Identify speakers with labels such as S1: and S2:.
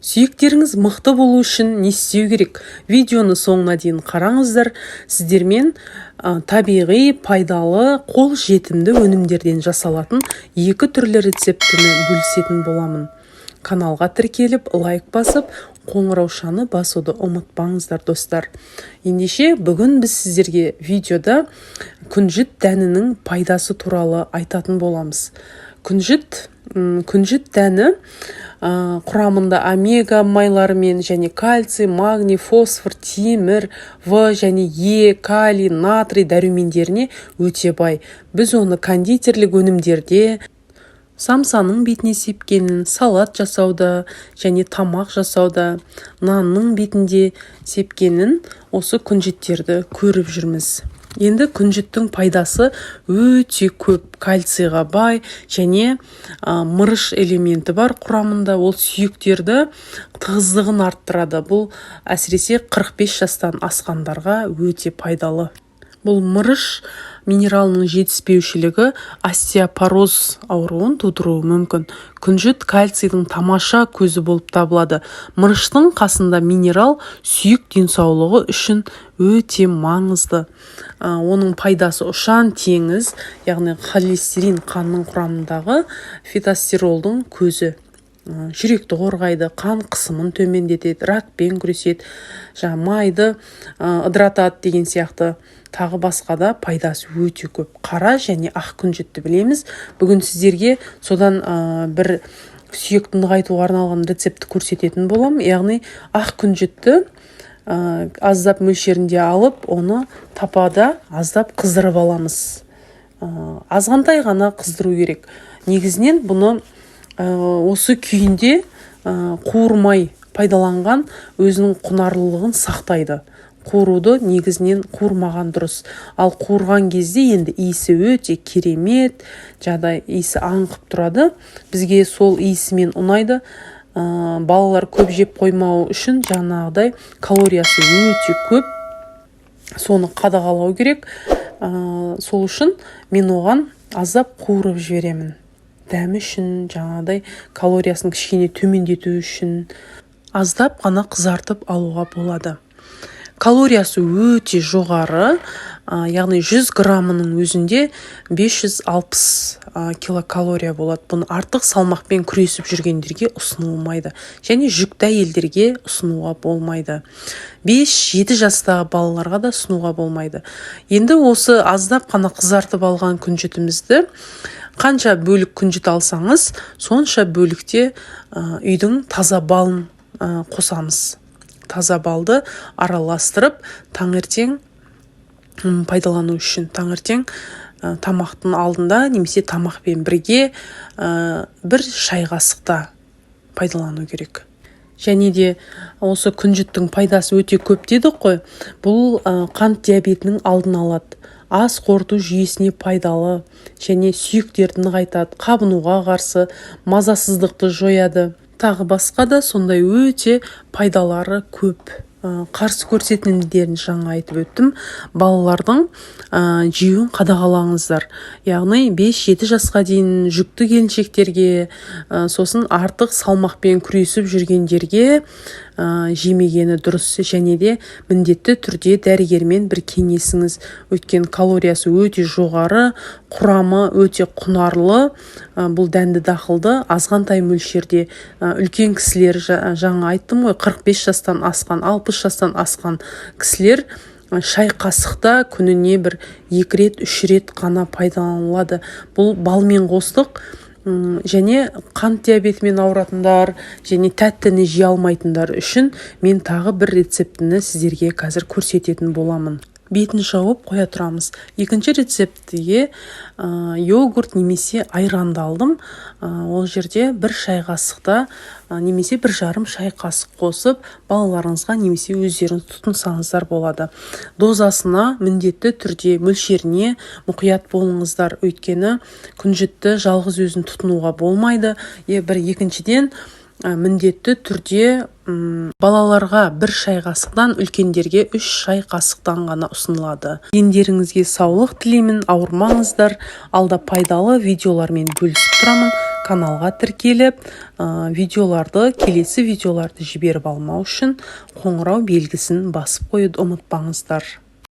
S1: Сүйектеріңіз мықты болу үшін не істеу керек? Видеоны соңына дейін қараңыздар. Сіздермен табиғи, пайдалы, қол жетімді өнімдерден жасалатын екі түрлі рецептіні бөлісетін боламын. Каналға тіркеліп, лайк басып, қоңыраушаны басуды ұмытпаңыздар, достар. Ендеше бүгін біз сіздерге видеода күнжіт дәнінің пайдасы туралы айтатын боламыз. Күнжіт дәні құрамында омега майларымен және кальций, магний, фосфор, темір, В және Е, калий, натрий дәрумендеріне өте бай. Біз оны кондитерлік өнімдерде, самсаның бетіне сепкенін салат жасауда және тамақ жасауда, нанның бетінде сепкенін осы күнжіттерді көріп жүрміз. Енді күнжіттің пайдасы өте көп, кальцийға бай және мырыш элементі бар құрамында. Ол сүйектерді тығыздығын арттырады. Бұл әсіресе 45 жастан асқандарға өте пайдалы. Бұл мырыш минералының жетіспеушілігі остеопороз ауруын тудыруы мүмкін. Күнжіт кальцийдің тамаша көзі болып табылады. Мырыштың қасында минерал сүйек денсаулығы үшін өте маңызды. Оның пайдасы ұшан теңіз, яғни холестерин қанның құрамындағы фитостеролдың көзі. Жүректі қорғайды, қан қысымын төмендетеді, ракпен күреседі, майды ыдыратады деген сияқты тағы басқа да пайдасы өте көп. Қара және ақ күнжітті білеміз. Бүгін сіздерге содан бір сүйекті нығайтуға арналған рецепті көрсететін болам. Яғни ақ күнжітті аздап мөлшерінде алып, оны тапада аздап қыздырып аламыз. Азғантай ғана қыздыру керек. Негізінен бұны осы күйінде қуырмай пайдаланған өзінің құнарлылығын сақтайды. Қуыруды негізінен қуырмаған дұрыс. Ал қуырған кезде енді иісі өте керемет, иісі аңқып тұрады. Бізге сол иісімен ұнайды. Балалар көп жеп қоймау үшін жаңағыдай калориясы өте көп. Соны қадағалау керек. Сол үшін мен оған аздап қуырып жіберемін. Дәмі үшін, жаңағыдай калориясын кішкене төмендету үшін аздап қана қызартып алуға болады. Калориясы өте жоғары, яғни 100 граммының өзінде 560 килокалория болады. Бұны артық салмақпен күресіп жүргендерге ұсынылмайды. Және жүкті әйелдерге ұсынуға болмайды. 5-7 жастағы балаларға да ұсынуға болмайды. Енді осы аздап қана қызартып алған күнжітімізді қанша бөлік күнжіт алсаңыз, сонша бөлікте үйдің таза балын қосамыз. Таза балды араластырып, таңертең пайдалану үшін. Таңертең тамақтың алдында немесе тамақпен бірге бір шай қасықта пайдалану керек. Және де осы күнжіттің пайдасы өте көп дедік қой. Бұл қант диабетінің алдын алады. Ас қорыту жүйесіне пайдалы және сүйектерді нығайтады, қабынуға қарсы, мазасыздықты жояды. Тағы басқа да сондай өте пайдалары көп. Қарсы көрсетілімдерін жаңа айтып өттім. Балалардың жеуін қадағалаңыздар. Яғни 5-7 жасқа дейін жүкті келіншектерге, сосын артық салмақпен күресіп жүргендерге жемегені дұрыс. Және де міндетті түрде дәрігермен бір кеңесіңіз. Өткен калориясы өте жоғары, құрамы өте құнарлы. Бұл дәнді дақылды азғантай мөлшерде үлкен кісілер, жаңа айттым ғой, 45 жастан асқан, 60 жастан асқан кісілер шай қасықта күніне бір 2 рет, 3 рет қана пайдаланылады. Бұл балмен қостық. Және қант диабетімен ауыратындар және тәттіні жей алмайтындар үшін мен тағы бір рецептіні сіздерге қазір көрсететін боламын. Бетін жауып қоя тұрамыз. Екінші рецептіге йогурт немесе айранды алдым. Ол жерде бір шай қасықта немесе 1,5 шай қасық қосып, балаларыңызға немесе өздеріңіз тұтынсаңыздар болады. Дозасына міндетті түрде мөлшеріне мұқият болыңыздар. Өйткені күнжітті жалғыз өзін тұтынуға болмайды. Екіншіден міндетті түрде балаларға 1 шай қасықтан, үлкендерге 3 шай қасықтан ғана ұсынылады. Дендеріңізге саулық тілеймін, ауырмаңыздар. Алда пайдалы видеолармен бөлісіп тұрамын. каналға тіркеліп, келесі видеоларды жіберіп алмау үшін қоңырау белгісін басып қоюды ұмытпаңыздар.